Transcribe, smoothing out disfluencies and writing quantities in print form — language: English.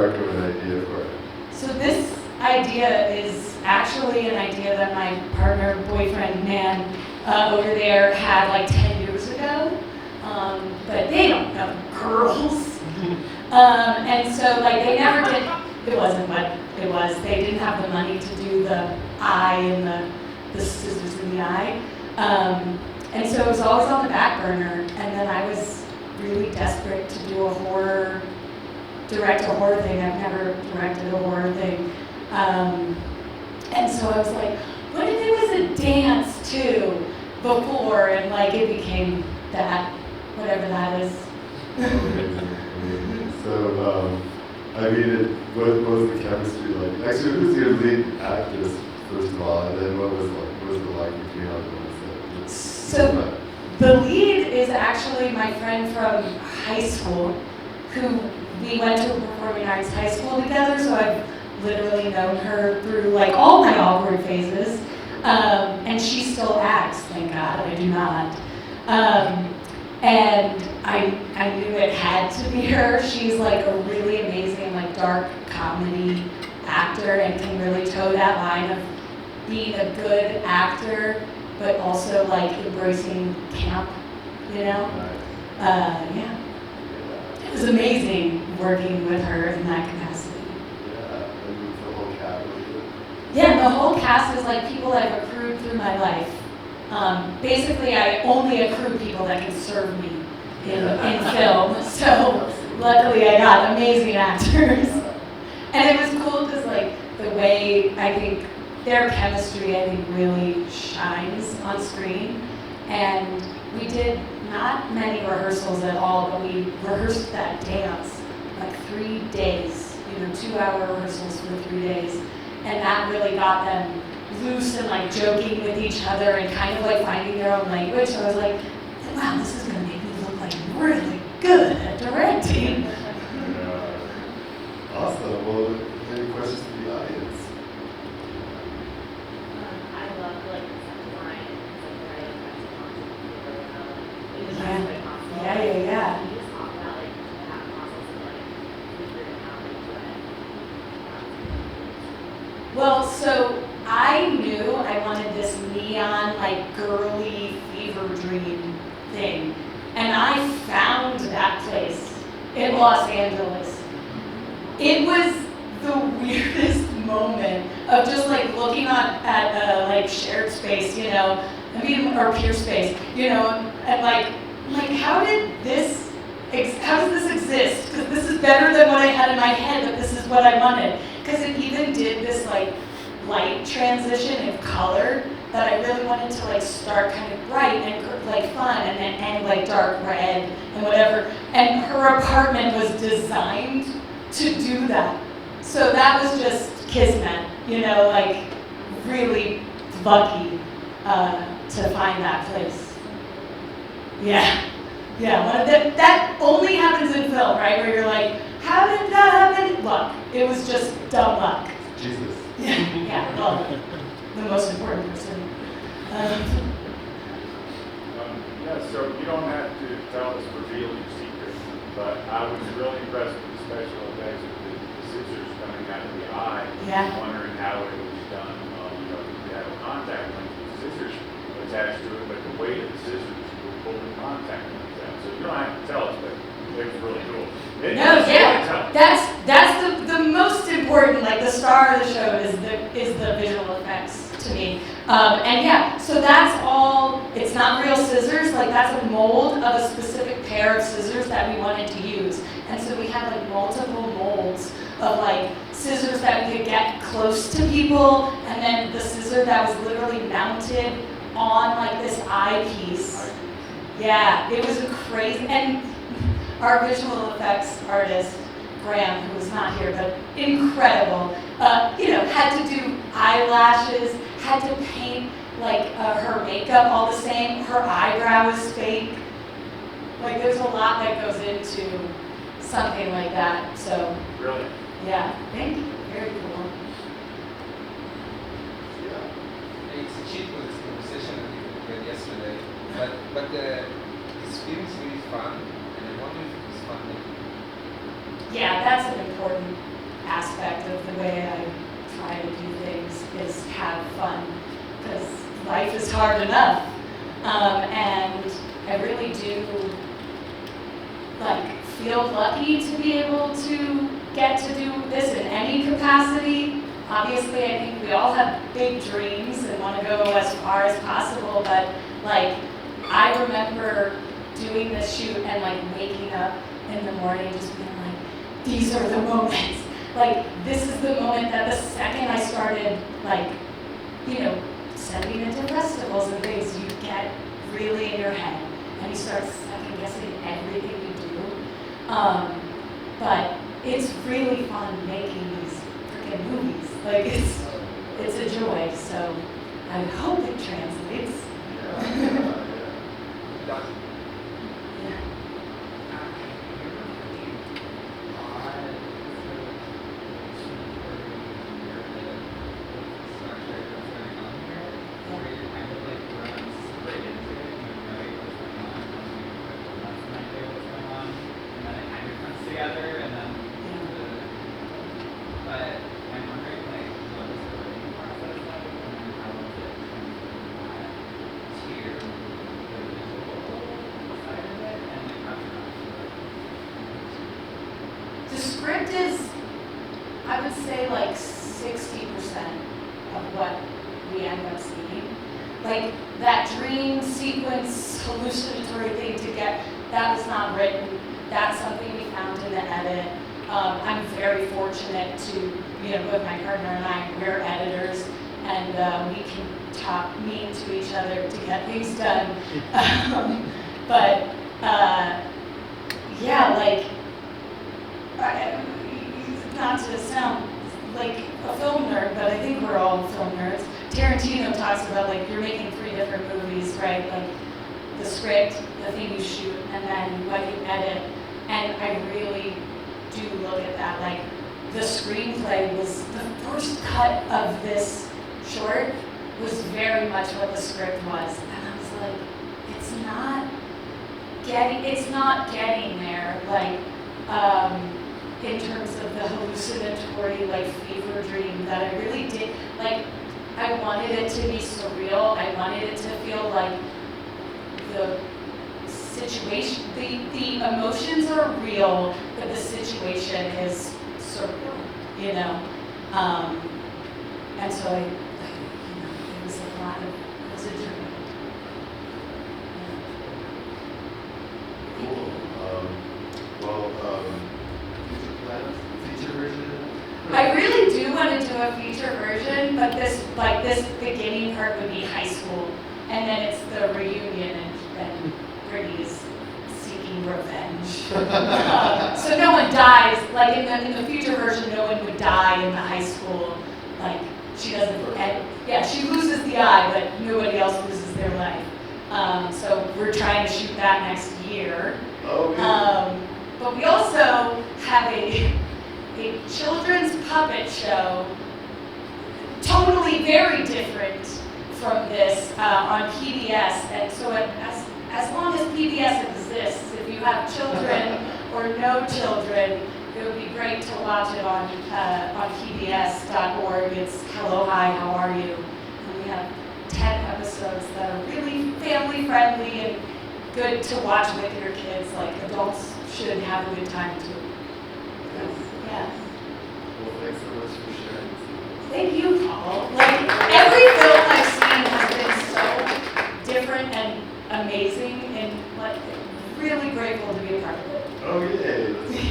spark of an idea for it? So this idea is actually an idea that my partner, boyfriend, man, over there had like 10 years ago. But they don't know girls. And so like they never did, it wasn't what it was. They didn't have the money to do the eye and the scissors in the eye. And so it was always on the back burner. And then I was really desperate to do direct a horror thing. I've never directed a horror thing. And so I was like, what if it was a dance too before? And like it became that, whatever that is. So, I mean, what was the chemistry like? Actually, who's your lead actress, first of all, and then what was it like between all the ones? So, the lead is actually my friend from high school, who we went to performing arts high school together, so I've literally known her through like all my awkward phases. And she still acts, thank God, I do not. And I knew it had to be her. She's like a really amazing like dark comedy actor and can really toe that line of being a good actor, but also like embracing camp, you know? Yeah. It was amazing working with her in that capacity. Yeah, and the whole cast was good. Yeah, the whole cast is like people I've accrued through my life. Basically, I only accrue people that can serve me in film. So luckily, I got amazing actors. And it was cool because like the way I think their chemistry, I think, really shines on screen. And we did not many rehearsals at all, but we rehearsed that dance like 3 days, 2-hour rehearsals for 3 days. And that really got them loose and like joking with each other and kind of like finding their own language. So I was like, wow, this is gonna make me look like really good at directing. Awesome. Well, any questions from the audience? I love like the line, it's like right Yeah. Yeah. Can you just talk about like that process of like figuring out like what? Well, so I knew I wanted this neon, like girly fever dream thing. And I found that place in Los Angeles. It was the weirdest moment of just like looking at like shared space, or peer space, and like how does this exist? Because this is better than what I had in my head, but this is what I wanted. Because it even did this like light transition of color that I really wanted to like start kind of bright and like fun and then end like dark red and whatever. And her apartment was designed to do that. So that was just kismet, like really lucky to find that place. Yeah. One of that only happens in film, right? Where you're like, how did that happen? Luck. It was just dumb luck. Jesus. Yeah, well, the most important person. So you don't have to tell us, reveal your secret, but I was really impressed with the special effects of the scissors coming out of the eye. Yeah. Wondering how it was done. You have a contact lens with scissors attached to it, but the weight of the scissors will pull the contact lens out. So you don't have to tell us, but it was really cool. That's the most important, like the star of the show is the visual effects to me. And yeah, so that's all, it's not real scissors, like that's a mold of a specific pair of scissors that we wanted to use. And so we had like multiple molds of like scissors that we could get close to people, and then the scissor that was literally mounted on like this eyepiece. Yeah, it was a crazy, and our visual effects artist, Graham, who was not here, but incredible, had to do eyelashes, had to paint like her makeup all the same, her eyebrow is fake. Like there's a lot that goes into something like that, so. Really? Yeah, thank you, very cool. Yeah. It's a cheat with this conversation that we had yesterday, but this film is really fun, and I wonder if it was fun yeah, that's an important aspect of the way I try to do things is have fun, because life is hard enough. And I really do like feel lucky to be able to get to do this in any capacity. Obviously, I think we all have big dreams and want to go as far as possible, but like I remember doing this shoot and like waking up in the morning just being like, these are the moments. Like, this is the moment that the second I started, like, you know, sending it to festivals and things, you get really in your head and you start second guessing everything you do. But it's really fun making these freaking movies. Like, it's a joy, so I hope it translates. Yeah. The script is, I would say, like 60% of what we end up seeing. Like that dream sequence, hallucinatory thing to get, that was not written. That's something we found in the edit. I'm very fortunate to, you know, both my partner and I, we're editors, and we can talk mean to each other to get things done. Yeah, like, not to sound like a film nerd, but I think we're all film nerds. Tarantino talks about like you're making 3 different movies, right? Like the script, the thing you shoot, and then what you edit. And I really do look at that. Like the screenplay was the first cut of this short was very much what the script was, and I was like, it's not getting there. Like. In terms of the hallucinatory, like, fever dream that I really did, like, I wanted it to be surreal. I wanted it to feel like the situation, the emotions are real, but the situation is surreal, you know? And so it was a lot of, it was a journey. Cool. Feature version? I really do want to do a feature version, but this beginning part would be high school, and then it's the reunion, and Brittany's seeking revenge. So no one dies. Like in the future version, no one would die in the high school. Like she doesn't. And, yeah, she loses the eye, but nobody else loses their life. So we're trying to shoot that next year. Oh, But we also have a children's puppet show, totally very different from this, on PBS. And so as long as PBS exists, if you have children or no children, it would be great to watch it on pbs.org. It's Hello, Hi, How Are You? And we have 10 episodes that are really family friendly and good to watch with your kids. Like adults should have a good time too. Yeah. well, thanks so much for sharing this. Thank you, Paul. Like every film I've seen has been so different and amazing, and like really grateful to be a part of it. Oh, yay. That's